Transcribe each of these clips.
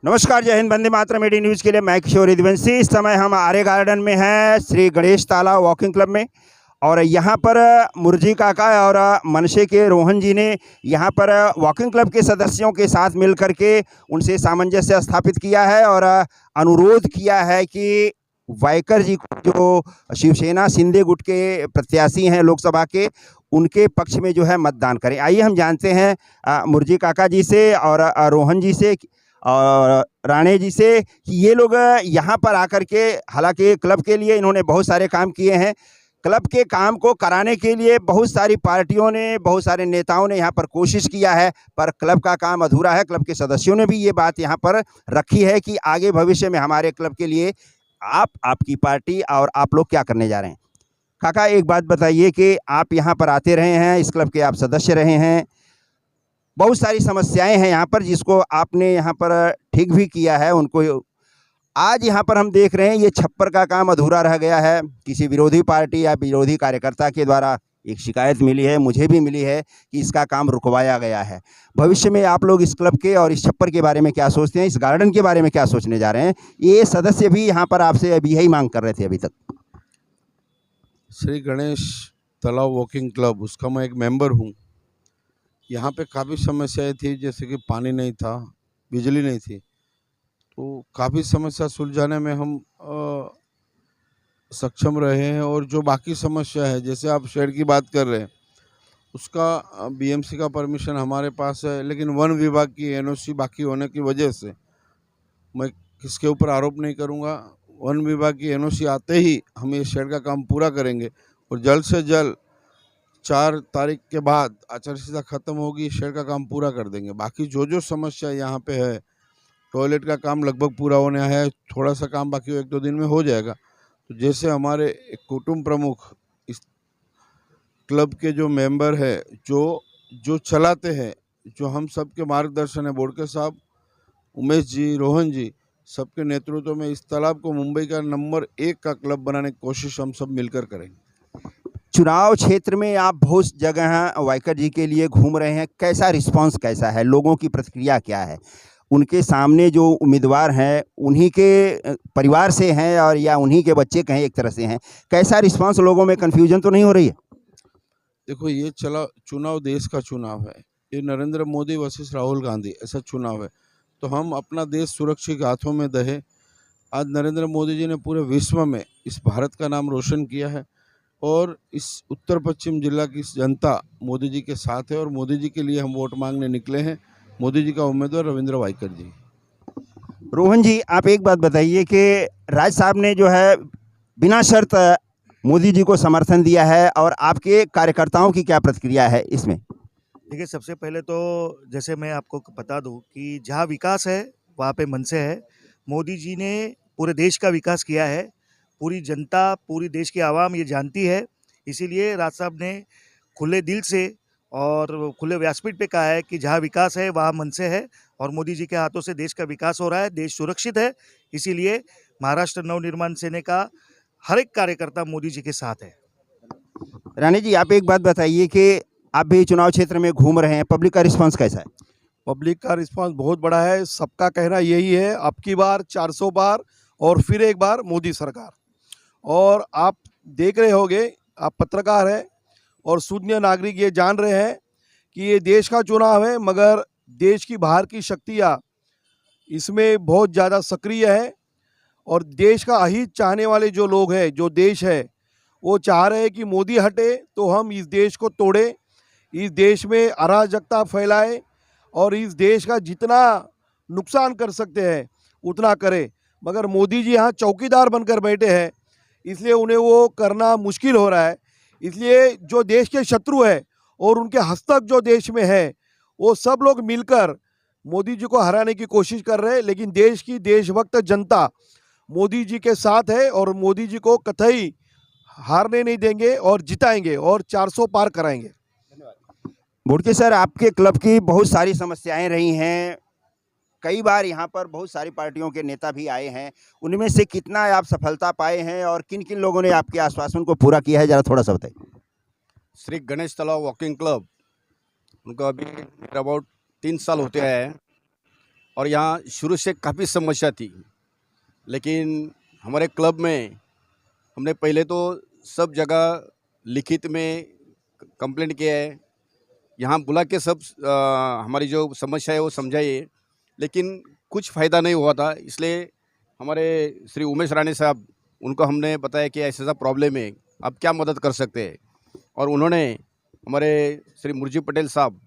नमस्कार, जय Hind, Vande Mataram. AD news के लिए मैं किशोर यदुवंशी। इस समय हम आर्य गार्डन में हैं, श्री गणेश तालाब वॉकिंग क्लब में। और यहाँ पर मुरजी काका और मनसे के रोहन जी ने यहाँ पर वॉकिंग क्लब के सदस्यों के साथ मिल कर के उनसे सामंजस्य स्थापित किया है और अनुरोध किया है कि वायकर जी को, जो शिवसेना शिंदे गुट के प्रत्याशी हैं लोकसभा के, उनके पक्ष में जो है मतदान करें। आइए हम जानते हैं मुरजी काका जी से और रोहन जी से और राणे जी से कि ये लोग यहाँ पर आकर के, हालांकि क्लब के लिए इन्होंने बहुत सारे काम किए हैं, क्लब के काम को कराने के लिए बहुत सारी पार्टियों ने, बहुत सारे नेताओं ने यहाँ पर कोशिश किया है, पर क्लब का काम अधूरा है। क्लब के सदस्यों ने भी ये बात यहाँ पर रखी है कि आगे भविष्य में हमारे क्लब के लिए आपकी पार्टी और आप लोग क्या करने जा रहे हैं। काका, एक बात बताइए कि आप यहाँ पर आते रहे हैं, इस क्लब के आप सदस्य रहे हैं, बहुत सारी समस्याएं हैं यहाँ पर जिसको आपने यहाँ पर ठीक भी किया है उनको। आज यहाँ पर हम देख रहे हैं ये छप्पर का काम अधूरा रह गया है। किसी विरोधी पार्टी या विरोधी कार्यकर्ता के द्वारा एक शिकायत मिली है, मुझे भी मिली है कि इसका काम रुकवाया गया है। भविष्य में आप लोग इस क्लब के और इस छप्पर के बारे में क्या सोचते हैं, इस गार्डन के बारे में क्या सोचने जा रहे हैं? ये सदस्य भी यहाँ पर आपसे अभी यही मांग कर रहे थे अभी तक। श्री गणेश तालाब वॉकिंग क्लब, उसका मैं एक मेंबर हूँ। यहाँ पे काफ़ी समस्याएं थी, जैसे कि पानी नहीं था, बिजली नहीं थी, तो काफ़ी समस्या सुलझाने में हम सक्षम रहे हैं। और जो बाकी समस्या है, जैसे आप शेड की बात कर रहे हैं, उसका बीएमसी का परमिशन हमारे पास है, लेकिन वन विभाग की एनओसी बाकी होने की वजह से, मैं किसके ऊपर आरोप नहीं करूँगा, वन विभाग की एनओसी आते ही हम ये शेड का काम पूरा करेंगे और जल्द से जल्द 4 तारीख के बाद आचार संहिता खत्म होगी, शेड का काम पूरा कर देंगे। बाकी जो समस्या यहाँ पे है, टॉयलेट का काम लगभग पूरा होने आया है, थोड़ा सा काम बाकी 1-2 दिन में हो जाएगा। तो जैसे हमारे एक कुटुंब प्रमुख इस क्लब के जो मेंबर है, जो चलाते हैं, जो हम सबके मार्गदर्शन है, बोर्ड के साहब उमेश जी, रोहन जी, सबके नेतृत्व में इस तालाब को मुंबई का नंबर 1 का क्लब बनाने की कोशिश हम सब मिलकर करेंगे। चुनाव क्षेत्र में आप बहुत जगह वायकर जी के लिए घूम रहे हैं, कैसा रिस्पांस कैसा है, लोगों की प्रतिक्रिया क्या है? उनके सामने जो उम्मीदवार हैं उन्हीं के परिवार से हैं और या उन्हीं के बच्चे कहें एक तरह से हैं, कैसा रिस्पांस? लोगों में कन्फ्यूजन तो नहीं हो रही है? देखो, ये चुनाव देश का चुनाव है, ये नरेंद्र मोदी वर्सेस राहुल गांधी ऐसा चुनाव है, तो हम अपना देश सुरक्षित हाथों में दहे। आज नरेंद्र मोदी जी ने पूरे विश्व में इस भारत का नाम रोशन किया है और इस उत्तर पश्चिम जिला की जनता मोदी जी के साथ है और मोदी जी के लिए हम वोट मांगने निकले हैं। मोदी जी का उम्मीदवार रविंद्र वायकर जी। रोहन जी, आप एक बात बताइए कि राज साहब ने जो है बिना शर्त मोदी जी को समर्थन दिया है और आपके कार्यकर्ताओं की क्या प्रतिक्रिया है इसमें? देखिए, सबसे पहले तो जैसे मैं आपको बता दूं कि जहां विकास है वहां पे मनसे है। मोदी जी ने पूरे देश का विकास किया है, पूरी जनता, पूरी देश की आवाम ये जानती है। इसीलिए राज साहब ने खुले दिल से और खुले व्यासपीठ पे कहा है कि जहां विकास है वहां मनसे है और मोदी जी के हाथों से देश का विकास हो रहा है, देश सुरक्षित है। इसीलिए महाराष्ट्र नवनिर्माण सेना का हर एक कार्यकर्ता मोदी जी के साथ है। राणे जी, आप एक बात बताइए कि आप भी चुनाव क्षेत्र में घूम रहे हैं, पब्लिक का रिस्पांस कैसा है? पब्लिक का रिस्पांस बहुत बड़ा है। सबका कहना यही है, अब की बार 400 बार और फिर एक बार मोदी सरकार। और आप देख रहे होंगे, आप पत्रकार हैं और शून्य नागरिक ये जान रहे हैं कि ये देश का चुनाव है, मगर देश की बाहर की शक्तियाँ इसमें बहुत ज़्यादा सक्रिय है और देश का अहित चाहने वाले जो लोग हैं, जो देश है, वो चाह रहे हैं कि मोदी हटे तो हम इस देश को तोड़ें, इस देश में अराजकता फैलाएं और इस देश का जितना नुकसान कर सकते हैं उतना करें। मगर मोदी जी यहाँ चौकीदार बनकर बैठे हैं, इसलिए उन्हें वो करना मुश्किल हो रहा है। इसलिए जो देश के शत्रु है और उनके हस्तक जो देश में है, वो सब लोग मिलकर मोदी जी को हराने की कोशिश कर रहे हैं। लेकिन देश की देशभक्त जनता मोदी जी के साथ है और मोदी जी को कतई हारने नहीं देंगे और जिताएंगे और 400 पार कराएंगे। बुड़के सर, आपके क्लब की बहुत सारी समस्याएं रही हैं, कई बार यहाँ पर बहुत सारी पार्टियों के नेता भी आए हैं, उनमें से कितना आप सफलता पाए हैं और किन किन लोगों ने आपके आश्वासन को पूरा किया है, ज़रा थोड़ा सा बताइए। श्री गणेश तालाब वॉकिंग क्लब, उनका अभी अबाउट 3 साल होते आए हैं और यहाँ शुरू से काफ़ी समस्या थी, लेकिन हमारे क्लब में हमने पहले तो सब जगह लिखित में कंप्लेंट किया है, यहाँ बुला के सब हमारी जो समस्या है वो समझाइए, लेकिन कुछ फ़ायदा नहीं हुआ था। इसलिए हमारे श्री उमेश राणे साहब, उनको हमने बताया कि ऐसा प्रॉब्लम है, आप क्या मदद कर सकते हैं। और उन्होंने हमारे श्री मुर्जी पटेल साहब,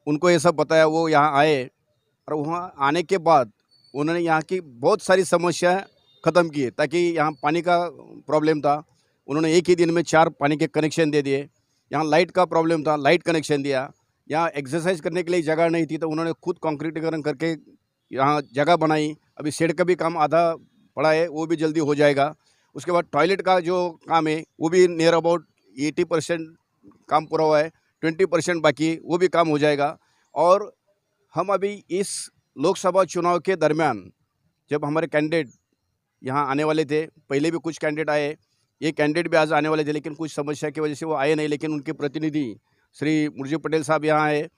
उनको ये सब बताया। वो यहाँ आए और वहाँ आने के बाद उन्होंने यहाँ की बहुत सारी समस्या ख़त्म की, ताकि यहाँ पानी का प्रॉब्लम था, उन्होंने एक ही दिन में 4 पानी के कनेक्शन दे दिए। यहाँ लाइट का प्रॉब्लम था, लाइट कनेक्शन दिया। यहाँ एक्सरसाइज करने के लिए जगह नहीं थी, तो उन्होंने खुद कंक्रीटीकरण करके यहाँ जगह बनाई। अभी शेड का भी काम आधा पड़ा है, वो भी जल्दी हो जाएगा। उसके बाद टॉयलेट का जो काम है वो भी नियर अबाउट 80% काम पूरा हुआ है, 20% बाकी, वो भी काम हो जाएगा। और हम अभी इस लोकसभा चुनाव के दरमियान, जब हमारे कैंडिडेट यहाँ आने वाले थे, पहले भी कुछ कैंडिडेट आए, ये कैंडिडेट भी आज आने वाले थे, लेकिन कुछ समस्या की वजह से वो आए नहीं, लेकिन उनके प्रतिनिधि श्री मुर्जी पटेल साहब यहाँ आए।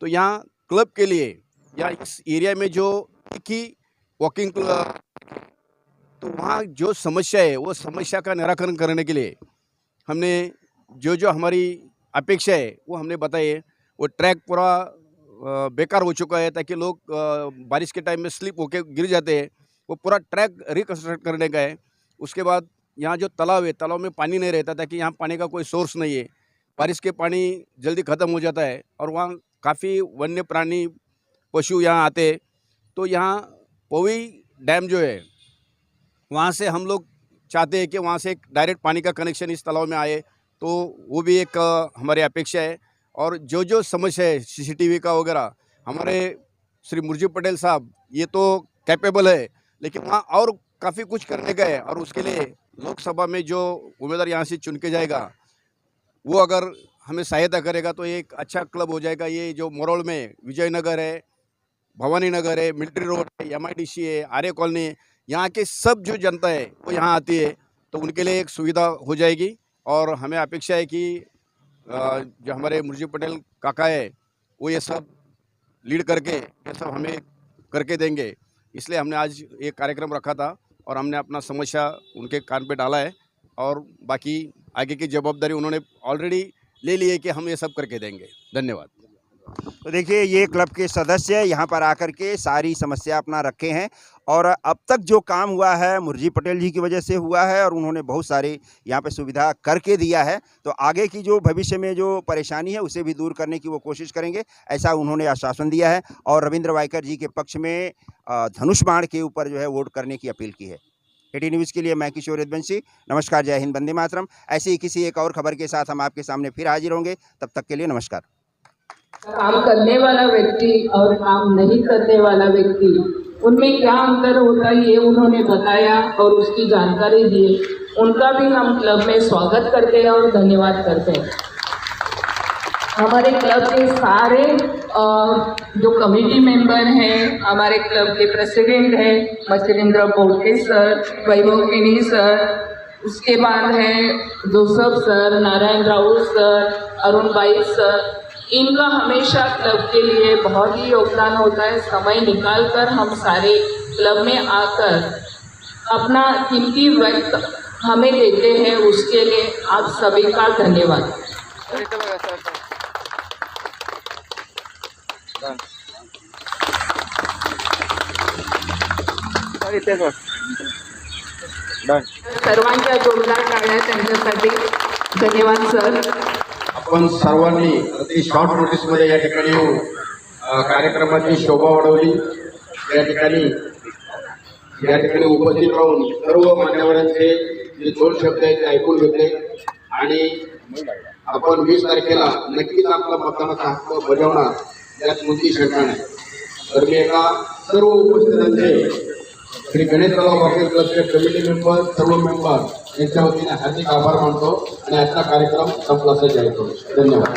तो यहाँ क्लब के लिए या इस एरिया में जो एक ही वॉकिंग क्लब, तो वहाँ जो समस्या है वो समस्या का निराकरण करने के लिए हमने जो हमारी अपेक्षा है वो हमने बताई है। वो ट्रैक पूरा बेकार हो चुका है, ताकि लोग बारिश के टाइम में स्लिप होकर गिर जाते हैं, वो पूरा ट्रैक रिकंस्ट्रक्ट करने का है। उसके बाद यहाँ जो तालाब है, तालाब में पानी नहीं रहता, ताकि यहाँ पानी का कोई सोर्स नहीं है, बारिश के पानी जल्दी ख़त्म हो जाता है और वहाँ काफ़ी वन्य प्राणी पशु यहाँ आते हैं। तो यहाँ पौवी डैम जो है, वहाँ से हम लोग चाहते हैं कि वहाँ से एक डायरेक्ट पानी का कनेक्शन इस तालाब में आए, तो वो भी एक हमारी अपेक्षा है। और जो समस्या है CCTV का वगैरह, हमारे श्री मुर्जी पटेल साहब ये तो कैपेबल है, लेकिन वहाँ और काफ़ी कुछ करने का है। और उसके लिए लोकसभा में जो उम्मीदवार यहाँ से चुन के जाएगा, वो अगर हमें सहायता करेगा तो एक अच्छा क्लब हो जाएगा। ये जो मोरोल में विजयनगर है, भवानी नगर है, मिलिट्री रोड है, MIDC है, आर्य कॉलोनी है, यहाँ के सब जो जनता है वो यहाँ आती है, तो उनके लिए एक सुविधा हो जाएगी। और हमें अपेक्षा है कि जो हमारे मुर्जी पटेल काका है वो ये सब लीड करके ये सब हमें करके देंगे। इसलिए हमने आज एक कार्यक्रम रखा था और हमने अपना समस्या उनके कान पे डाला है, और बाकी आगे की जवाबदारी उन्होंने ऑलरेडी ले ली है कि हम ये सब करके देंगे। धन्यवाद। तो देखिए, ये क्लब के सदस्य यहाँ पर आकर के सारी समस्या अपना रखे हैं, और अब तक जो काम हुआ है मुर्जी पटेल जी की वजह से हुआ है, और उन्होंने बहुत सारी यहाँ पे सुविधा करके दिया है। तो आगे की जो भविष्य में जो परेशानी है उसे भी दूर करने की वो कोशिश करेंगे, ऐसा उन्होंने आश्वासन दिया है। और रविंद्र वायकर जी के पक्ष में धनुष बाण के ऊपर जो है वोट करने की अपील की है। AT न्यूज़ के लिए मैं किशोर यदुवंशी, नमस्कार, जय हिंद, वंदे मातरम। ऐसे ही किसी एक और खबर के साथ हम आपके सामने फिर हाजिर होंगे, तब तक के लिए नमस्कार। काम करने वाला व्यक्ति और काम नहीं करने वाला व्यक्ति, उनमें क्या अंतर होता है ये उन्होंने बताया और उसकी जानकारी दी। उनका भी हम क्लब में स्वागत करते हैं और धन्यवाद करते हैं। हमारे क्लब के सारे जो कमेटी मेंबर हैं, हमारे क्लब के प्रेसिडेंट हैं मच्छिंद्र पोल्के सर, वैभवकिनी सर, उसके बाद है Joseph sir, Narayan Raut sir, Arun by sir, इनका हमेशा क्लब के लिए बहुत ही योगदान होता है। समय निकालकर हम सारे क्लब में आकर अपना कीमती वक्त हमें देते हैं, उसके लिए आप सभी का धन्यवाद। सर्वांच्या जोरदार टाळ्या त्यांच्यासाठी धन्यवाद सर। आपण सर्वांनी अति शॉर्ट नोटीसमध्ये या ठिकाणी येऊन कार्यक्रमाची शोभा वाढवली। या ठिकाणी उपस्थित राहून सर्व मान्यवरांचे जे 2 शब्द आहेत ते ऐकून घेतले, आणि आपण 20 तारखेला नक्कीच आपला मतदानाचा हक्क बजावणार यात कोणती शंका नाही। तर मी एका सर्व उपस्थितांचे श्री गणेश तलाव वॉकिंग क्लबचे कमिटी मेंबर, सर्व मेंबर यांच्या वतीने हार्दिक आभार मानतो आणि आजचा कार्यक्रम संपल्याचं जाहीर करतो। धन्यवाद।